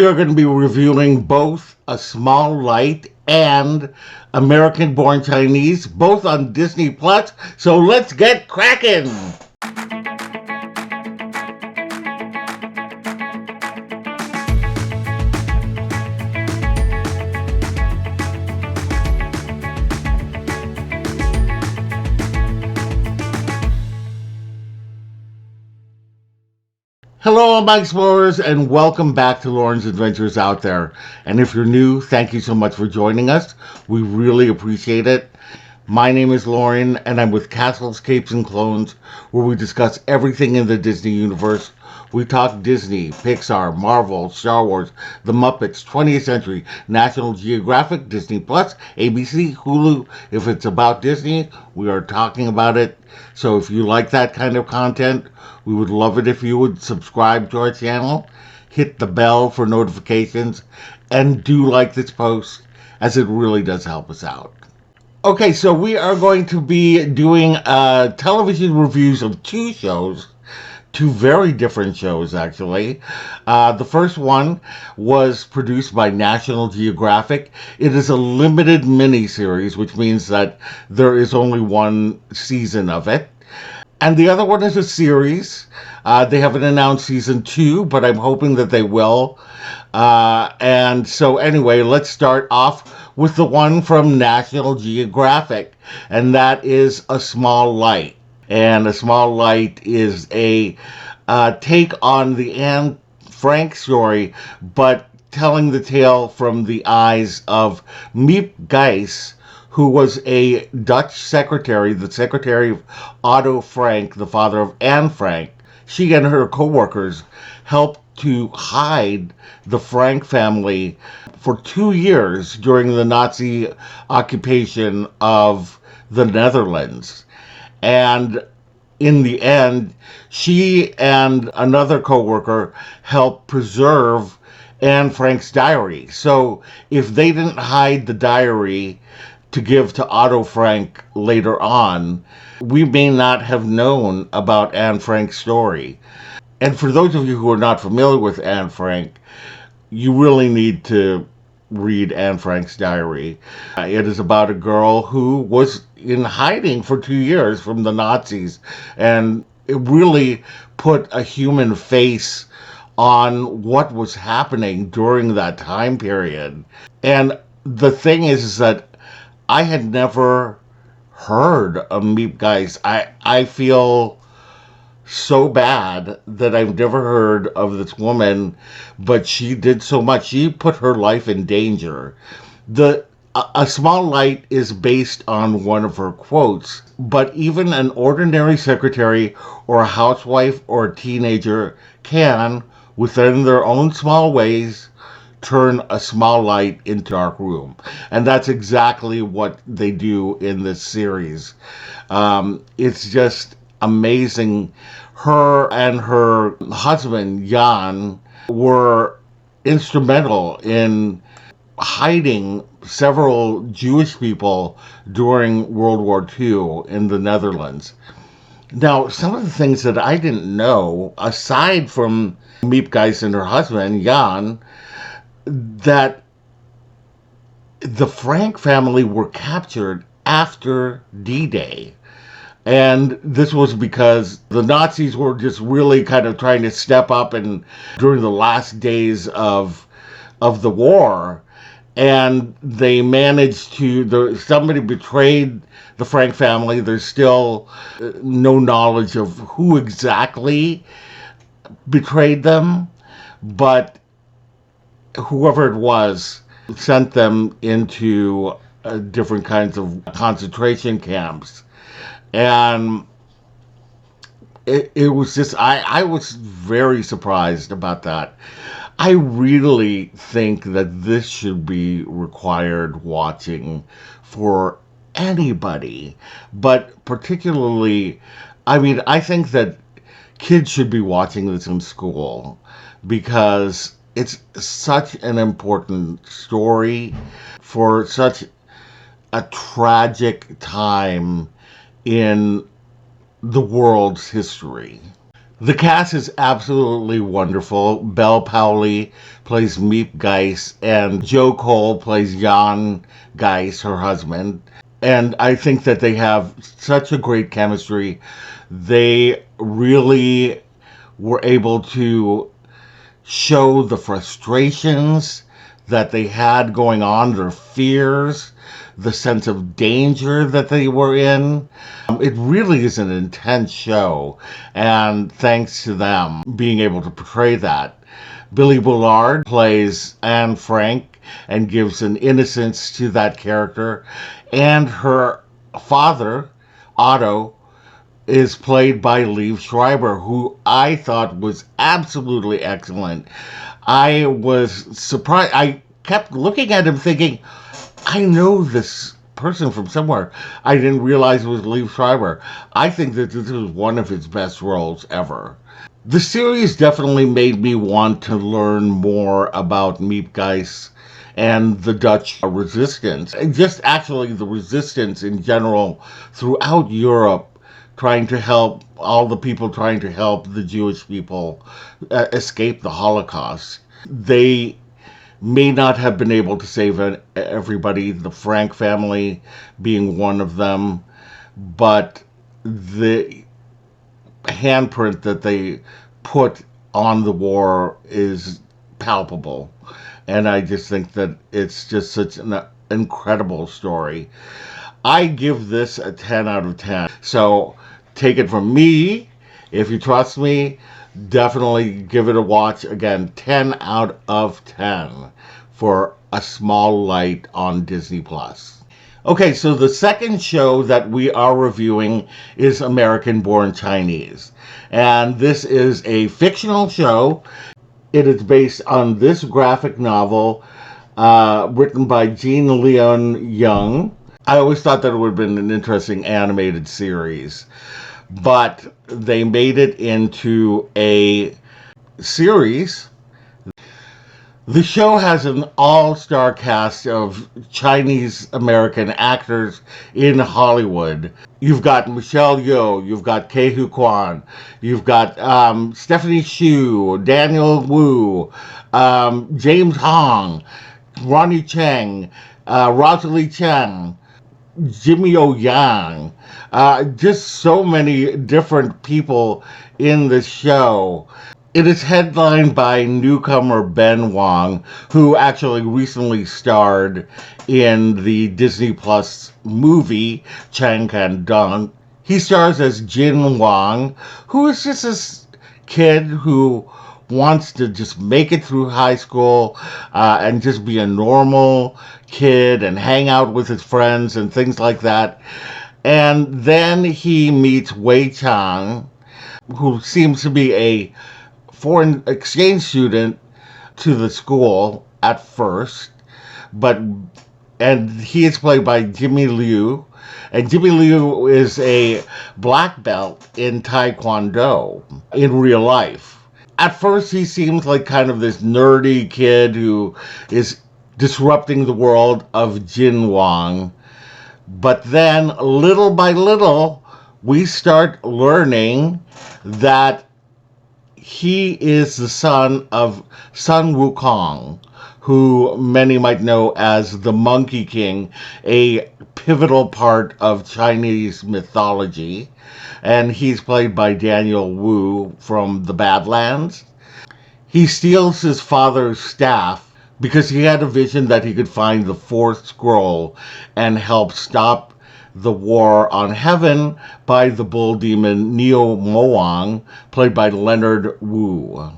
we are going to be reviewing both A Small Light and American-Born Chinese, both on Disney Plus. So let's get cracking! Hello, my explorers, and welcome back to Loren's Adventures Out There. And if you're new, thank you so much for joining us. We really appreciate it. My name is Loren, and I'm with Castles, Capes, and Clones, where we discuss everything in the Disney universe. We talk Disney, Pixar, Marvel, Star Wars, The Muppets, 20th Century, National Geographic, Disney Plus, ABC, Hulu. If it's about Disney, we are talking about it. So if you like that kind of content, we would love it if you would subscribe to our channel, hit the bell for notifications, and do like this post, as it really does help us out. Okay, so we are going to be doing television reviews of two shows. Two very different shows, actually. The first one was produced by National Geographic. It is a limited miniseries, which means that there is only one season of it. And the other one is a series. They haven't announced season 2, but I'm hoping that they will. And so anyway, let's start off with the one from National Geographic, and that is A Small Light. And A Small Light is a take on the Anne Frank story, but telling the tale from the eyes of Miep Gijs, who was a Dutch secretary, the secretary of Otto Frank, the father of Anne Frank. She and her co-workers helped to hide the Frank family for 2 years during the Nazi occupation of the Netherlands. And in the end, she and another co-worker helped preserve Anne Frank's diary. So if they didn't hide the diary to give to Otto Frank later on, we may not have known about Anne Frank's story. And for those of you who are not familiar with Anne Frank, you really need to read Anne Frank's diary. It is about a girl who was in hiding for 2 years from the Nazis, and it really put a human face on what was happening during that time period. And the thing is that I had never heard of Miep Gijs. I feel so bad that I've never heard of this woman, but she did so much. She put her life in danger. A Small Light is based on one of her quotes, but even an ordinary secretary or a housewife or a teenager can, within their own small ways, turn a small light into a dark room. And that's exactly what they do in this series. It's just amazing. Her and her husband, Jan, were instrumental in hiding several Jewish people during World War II in the Netherlands. Now, some of the things that I didn't know, aside from Miep Gijs and her husband, Jan, that the Frank family were captured after D-Day. And this was because the Nazis were just really kind of trying to step up and during the last days of the war. And they managed to, somebody betrayed the Frank family. There's still no knowledge of who exactly betrayed them, but whoever it was sent them into different kinds of concentration camps. And it was just, I was very surprised about that. I really think that this should be required watching for anybody, but particularly, I mean, I think that kids should be watching this in school because it's such an important story for such a tragic time in the world's history. The cast is absolutely wonderful. Belle Powley plays Meep Geis, and Joe Cole plays Jan Geis, her husband. And I think that they have such a great chemistry. They really were able to show the frustrations that they had going on, their fears, the sense of danger that they were in. It really is an intense show, and thanks to them being able to portray that. Billy Bullard plays Anne Frank and gives an innocence to that character, and her father, Otto, is played by Liev Schreiber, who I thought was absolutely excellent. I was surprised. I kept looking at him thinking, I know this person from somewhere. I didn't realize it was Liev Schreiber. I think that this was one of his best roles ever. The series definitely made me want to learn more about Meep Geis and the Dutch resistance, and just actually the resistance in general throughout Europe, trying to help all the people trying to help the Jewish people escape the Holocaust. They may not have been able to save everybody, the Frank family being one of them, but the handprint that they put on the war is palpable. And I just think that it's just such an incredible story. I give this a 10 out of 10. So take it from me. If you trust me, definitely give it a watch. Again, 10 out of 10 for A Small Light on Disney Plus. Okay, so the second show that we are reviewing is American Born Chinese. And this is a fictional show. It is based on this graphic novel written by Gene Leon Young. I always thought that it would have been an interesting animated series, but they made it into a series. The show has an all-star cast of Chinese American actors in Hollywood. You've got Michelle Yeoh, you've got Ke Huy Quan, you've got Stephanie Hsu, Daniel Wu, James Hong, Ronnie Cheng, Rosalie Chen, Jimmy O Yang. Just so many different people in the show. It is headlined by newcomer Ben Wong, who actually recently starred in the Disney Plus movie Chang Can Dunk. He stars as Jin Wong, who is just this kid who wants to just make it through high school and just be a normal kid and hang out with his friends and things like that. And then he meets Wei Chang, who seems to be a foreign exchange student to the school at first, but and he is played by Jimmy Liu, and Jimmy Liu is a black belt in Taekwondo in real life. At first, he seems like kind of this nerdy kid who is disrupting the world of Jin Wang, but then little by little, we start learning that he is the son of Sun Wukong, who many might know as the Monkey King, a pivotal part of Chinese mythology. And he's played by Daniel Wu from The Badlands. He steals his father's staff because he had a vision that he could find the fourth scroll and help stop the war on heaven by the bull demon Neo Moang, played by Leonard Wu.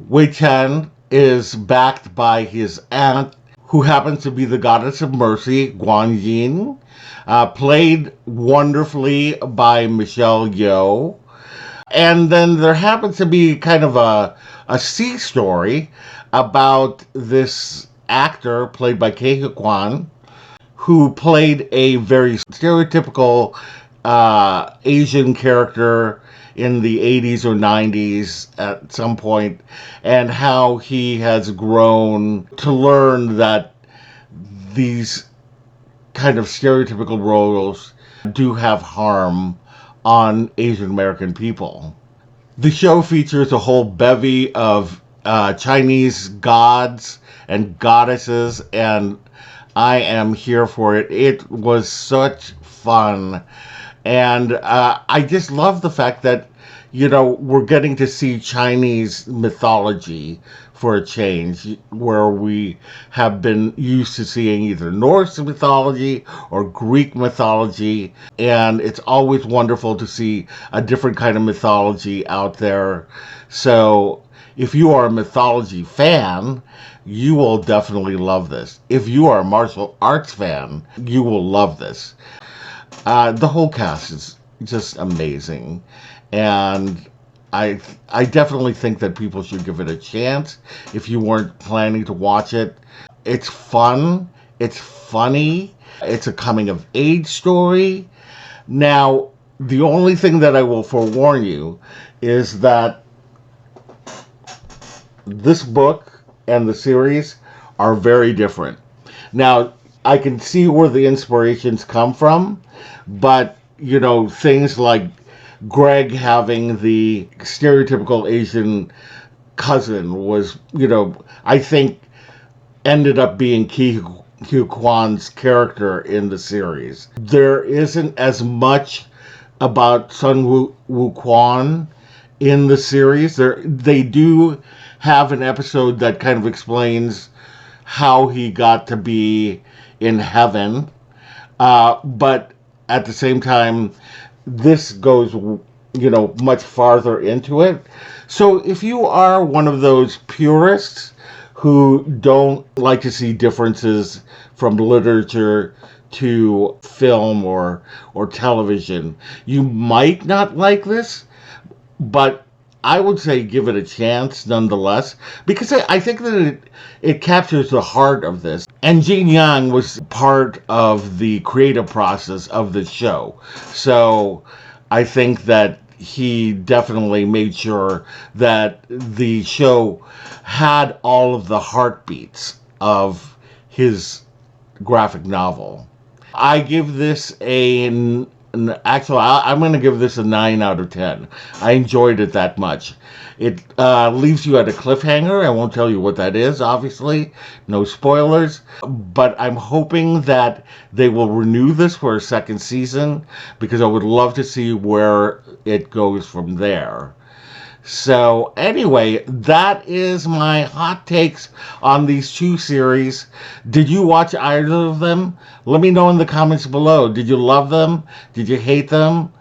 Wei Chen is backed by his aunt, who happens to be the goddess of mercy, Guan Yin, played wonderfully by Michelle Yeoh. And then there happens to be kind of a C story about this actor played by Ke Huy Quan, who played a very stereotypical Asian character in the 80s or 90s at some point, and how he has grown to learn that these kind of stereotypical roles do have harm on Asian American people. The show features a whole bevy of Chinese gods and goddesses, and I am here for it. It was such fun. And I just love the fact that, we're getting to see Chinese mythology for a change, where we have been used to seeing either Norse mythology or Greek mythology. And it's always wonderful to see a different kind of mythology out there. So if you are a mythology fan, you will definitely love this. If you are a martial arts fan, you will love this. The whole cast is just amazing, and I definitely think that people should give it a chance if you weren't planning to watch it. It's fun, it's funny, it's a coming of age story. Now, the only thing that I will forewarn you is that this book and the series are very different. Now, I can see where the inspirations come from, but things like Greg having the stereotypical Asian cousin was, I think ended up being Hugh Kwan's character in the series. There isn't as much about Wu Quan in the series. They do have an episode that kind of explains how he got to be in heaven, but at the same time, this goes, much farther into it. So if you are one of those purists who don't like to see differences from literature to film or television, you might not like this, but I would say give it a chance nonetheless, because I think that it captures the heart of this. And Gene Yang was part of the creative process of the show. So I think that he definitely made sure that the show had all of the heartbeats of his graphic novel. I give this actually, I'm going to give this a 9 out of 10. I enjoyed it that much. It leaves you at a cliffhanger. I won't tell you what that is, obviously. No spoilers. But I'm hoping that they will renew this for a second season, because I would love to see where it goes from there. So anyway, that is my hot takes on these two series. Did you watch either of them? Let me know in the comments below. Did you love them? Did you hate them?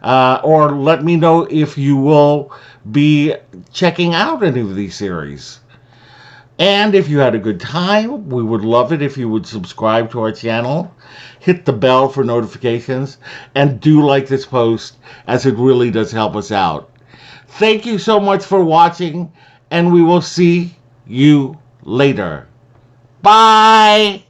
Or let me know if you will be checking out any of these series. And if you had a good time, we would love it if you would subscribe to our channel, hit the bell for notifications, and do like this post, as it really does help us out. Thank you so much for watching, and we will see you later. Bye!